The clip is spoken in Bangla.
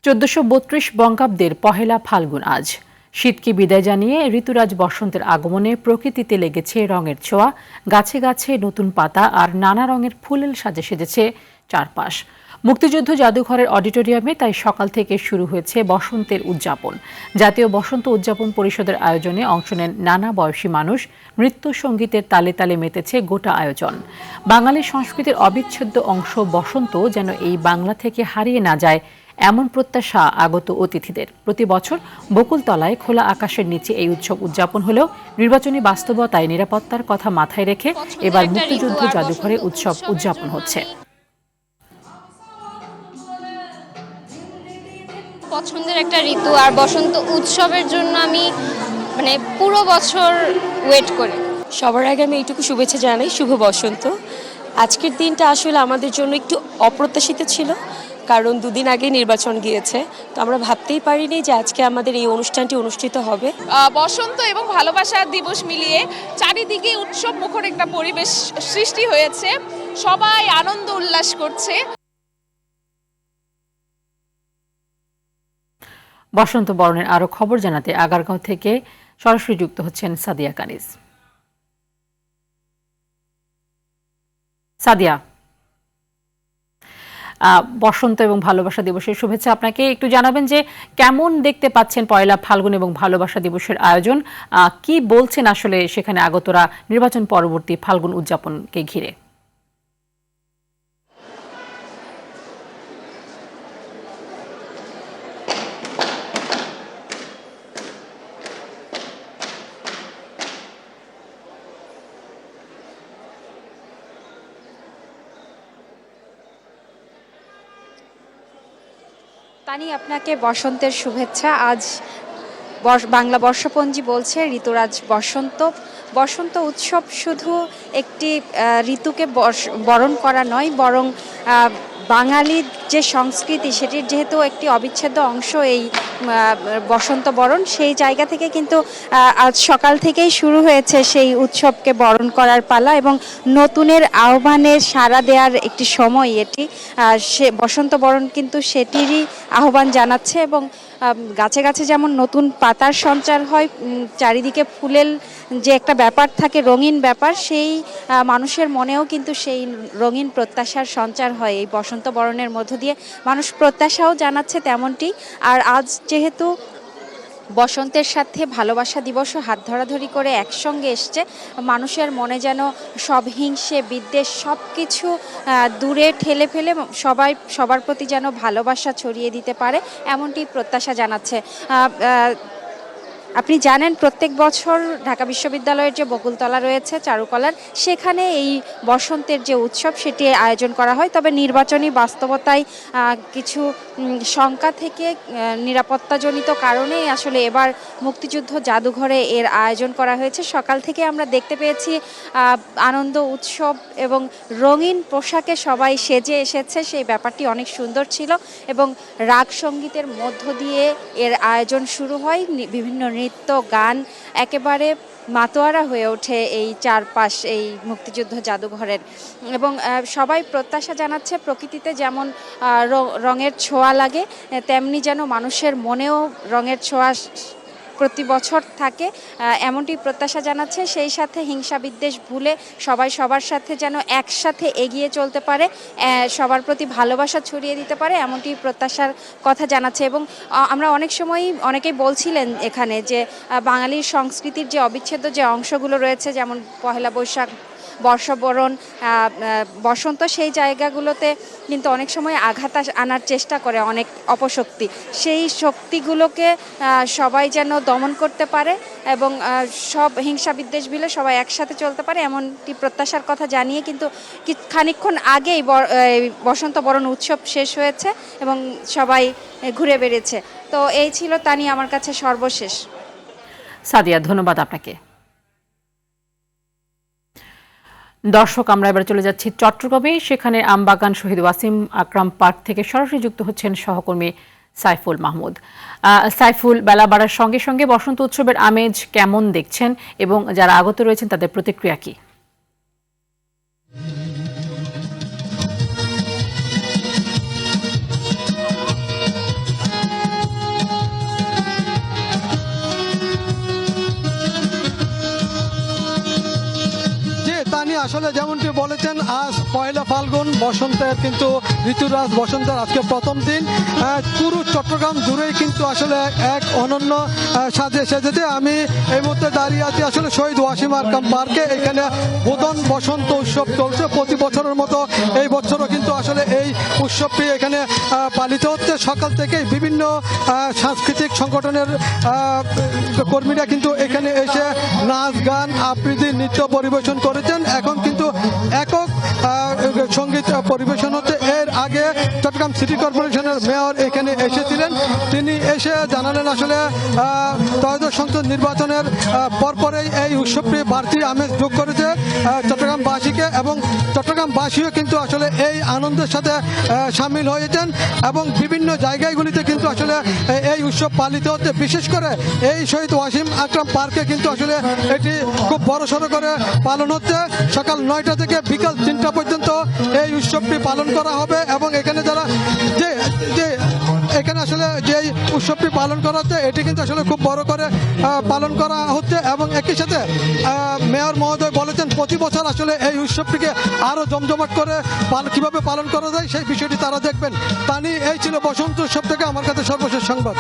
1432 বঙ্গাব্দের পহেলা ফাল্গুন আজ। শীতকে বিদায় জানিয়ে ঋতুরাজ বসন্তের আগমনে প্রকৃতিতে লেগেছে রঙের ছোঁয়া। গাছে গাছে নতুন পাতা আর নানা রঙের ফুলেল সাজে সেজেছে চারপাশ। মুক্তিযুদ্ধ জাদুঘরের অডিটোরিয়ামে তাই সকাল থেকে শুরু হয়েছে বসন্তের উদযাপন। জাতীয় বসন্ত উদযাপন পরিষদের আয়োজনে অংশ নেন নানা বয়সী মানুষ। নৃত্য সঙ্গীতের তালে তালে মেতেছে গোটা আয়োজন। বাঙালি সংস্কৃতির অবিচ্ছেদ্য অংশ বসন্ত যেন এই বাংলা থেকে হারিয়ে না যায়, এমন প্রত্যাশা আগত অতিথিদের। প্রতি বছর বকুলতলায় খোলা আকাশের নিচে এই উৎসব উদযাপন হলেও নির্বাচনী বাস্তবতায় নিরাপত্তার কথা মাথায় রেখে এবার মুক্তিযুদ্ধ জাদুঘরে উৎসব উদযাপন হচ্ছে। পছন্দের একটা ঋতু, আর বসন্ত উৎসবের জন্য আমি পুরো বছর ওয়েট করি। সবার আগে আমি এইটুকু শুভেচ্ছা জানাই, শুভ বসন্ত। আজকের দিনটা আসলে আমাদের জন্য একটু অপ্রত্যাশিত ছিল, কারণ দুদিন আগে নির্বাচন গিয়েছে, তো আমরা ভাবতেই পারিনি যে আজকে আমাদের এই অনুষ্ঠানটি অনুষ্ঠিত হবে। বসন্ত এবং ভালোবাসা দিবস মিলিয়ে চারিদিকে উৎসব মুখর একটা পরিবেশ সৃষ্টি হয়েছে, সবাই আনন্দ উল্লাস করছে। বসন্ত বরণের আরো খবর জানাতে আগারগাঁও থেকে সরাসরি যুক্ত হচ্ছেন সাদিয়া কানিজ। সাদিয়া, বসন্ত এবং ভালোবাসা দিবসের শুভেচ্ছা আপনাকে। একটু জানাবেন যে কেমন দেখতে পাচ্ছেন পয়লা ফাল্গুন এবং ভালোবাসা দিবসের আয়োজন, কি বলছেন আসলে সেখানে আগতরা নির্বাচন পরবর্তী ফাল্গুন উদযাপনকে ঘিরে? তানি, আপনাকে বসন্তের শুভেচ্ছা। আজ বাংলা বর্ষপঞ্জি বলছে ঋতুরাজ বসন্ত। বসন্ত উৎসব শুধু একটি ঋতুকে বরণ করা নয়, বরং বাঙালির যে সংস্কৃতি সেটির যেহেতু একটি অবিচ্ছেদ্য অংশ এই বসন্ত বরণ, সেই জায়গা থেকে কিন্তু আজ সকাল থেকেই শুরু হয়েছে সেই উৎসবকে বরণ করার পালা এবং নতুনের আহ্বানে সাড়া দেওয়ার একটি সময় এটি। সে বসন্ত বরণ কিন্তু সেটিরই আহ্বান জানাচ্ছে এবং গাছে গাছে যেমন নতুন পাতার সঞ্চার হয়, চারিদিকে ফুলের যে একটা ব্যাপার থাকে, রঙিন ব্যাপার, সেই মানুষের মনেও কিন্তু সেই রঙিন প্রত্যাশার সঞ্চার হয় এই বসন্ত বরণের মধ্য দিয়ে। মানুষ প্রত্যাশাও জানাচ্ছে তেমনটি। আর আজ যেহেতু বসন্তের সাথে ভালোবাসা দিবসও হাত ধরাধরি করে একসঙ্গে এসছে, মানুষের মনে যেন সব হিংসে বিদ্বেষ সব কিছু দূরে ঠেলে ফেলে সবাই সবার প্রতি যেন ভালোবাসা ছড়িয়ে দিতে পারে, এমনটি প্রত্যাশা জানাচ্ছে। আপনি জানেন প্রত্যেক বছর ঢাকা বিশ্ববিদ্যালয়ের যে বকুলতলা রয়েছে চারুকলার, সেখানে এই বসন্তের যে উৎসব সেটি আয়োজন করা হয়। তবে নির্বাচনী বাস্তবতায় কিছু শঙ্কা থেকে নিরাপত্তাজনিত কারণেই আসলে এবার মুক্তিযুদ্ধ জাদুঘরে এর আয়োজন করা হয়েছে। সকাল থেকে আমরা দেখতে পেয়েছি আনন্দ উৎসব এবং রঙিন পোশাকে সবাই সেজে এসেছে, সেই ব্যাপারটি অনেক সুন্দর ছিল এবং রাগ সঙ্গীতের মধ্য দিয়ে এর আয়োজন শুরু হয়। বিভিন্ন নৃত্য গান একেবারে মাতোয়ারা হয়ে ওঠে এই চারপাশ এই মুক্তিযুদ্ধ জাদুঘরের এবং সবাই প্রত্যাশা জানাচ্ছে প্রকৃতিতে যেমন রঙের ছোঁয়া লাগে, তেমনি যেন মানুষের মনেও রঙের ছোঁয়া প্রতি বছর থাকে, এমনটি প্রত্যাশা জানাচ্ছে। সেই সাথে হিংসা বিদ্বেষ ভুলে সবাই সবার সাথে যেন একসাথে এগিয়ে চলতে পারে, সবার প্রতি ভালোবাসা ছড়িয়ে দিতে পারে, এমনটি প্রত্যাশার কথা জানাচ্ছে। এবং আমরা অনেক সময়ই অনেকেই বলছিলেন এখানে যে বাঙালির সংস্কৃতির যে অবিচ্ছেদ্য যে অংশগুলো রয়েছে, যেমন পহেলা বৈশাখ, বর্ষবরণ, বসন্ত, সেই জায়গাগুলোতে কিন্তু অনেক সময় আঘাত আনার চেষ্টা করে অনেক অপশক্তি। সেই শক্তিগুলোকে সবাই যেন দমন করতে পারে এবং সব হিংসা বিদ্বেষ ভুলে সবাই একসাথে চলতে পারে, এমনটি প্রত্যাশার কথা জানিয়ে কিন্তু খানিকক্ষণ আগেই বসন্ত বরণ উৎসব শেষ হয়েছে এবং সবাই ঘুরে বেড়েছে। তো এই ছিল তানি আমার কাছে সর্বশেষ। সাদিয়া, ধন্যবাদ আপনাকে। দর্শক, আমরা এবার চলে যাচ্ছি চট্টগ্রামে। সেখানে আমবাগান শহীদ ওয়াসিম আকরাম পার্ক থেকে সরাসরি যুক্ত হচ্ছেন সহকর্মী সাইফুল মাহমুদ। সাইফুল, বেলা বাড়ার সঙ্গে সঙ্গে বসন্ত উৎসবের আমেজ কেমন দেখছেন এবং যারা আগত রয়েছেন তাদের প্রতিক্রিয়া কি? আসলে যেমনটি বলেছেন, আজ পয়লা ফাল্গুন, বসন্তের কিন্তু ঋতুরাজ বসন্তের আজকে প্রথম দিন। পুরো চট্টগ্রাম জুড়েই কিন্তু আসলে এক অনন্য সাজে সেজেছে। আমি এই মুহূর্তে দাঁড়িয়ে আছি আসলে শহীদ ওয়াসিম আরকাম পার্কে। এখানে বোধন বসন্ত উৎসব চলছে প্রতি বছরের মতো। এই বছরও কিন্তু আসলে এই উৎসবটি এখানে পালিত হচ্ছে। সকাল থেকেই বিভিন্ন সাংস্কৃতিক সংগঠনের কর্মীরা কিন্তু এখানে এসে নাচ গান আবৃত্তি নৃত্য পরিবেশন করেছেন। এখন কিন্তু একক সঙ্গীত পরিবেশন হচ্ছে। এর আগে চট্টগ্রাম সিটি কর্পোরেশনের মেয়র এখানে এসেছিলেন। তিনি এসে জানালেন আসলে ত্রয়োদশ সংসদ নির্বাচনের পরপরেই এই উৎসবটি বাড়তি আমেজ যোগ করেছে চট্টগ্রামবাসীকে, এবং চট্টগ্রামবাসীও কিন্তু আসলে এই আনন্দের সাথে সামিল হয়েছেন এবং বিভিন্ন জায়গাগুলিতে কিন্তু আসলে এই উৎসব পালিত হচ্ছে। বিশেষ করে এই শহীদ ওয়াসিম আকরাম পার্কে কিন্তু আসলে এটি খুব বড়সড় করে পালন হচ্ছে। সকাল 9টা থেকে বিকাল 3টা পর্যন্ত এই উৎসবটি পালন করা হবে এবং এখানে যারা যে এখানে আসলে যে উৎসবটি পালন করা হচ্ছে এটি কিন্তু আসলে খুব বড় করে পালন করা হচ্ছে এবং একই সাথে মেয়র মহোদয় বলেছেন প্রতি বছর আসলে এই উৎসবটিকে আরও জমজমাট করে কিভাবে পালন করা যায় সেই বিষয়টি তারা দেখবেন। তা নিয়ে এই ছিল বসন্ত উৎসব থেকে আমার কাছে সর্বশেষ সংবাদ।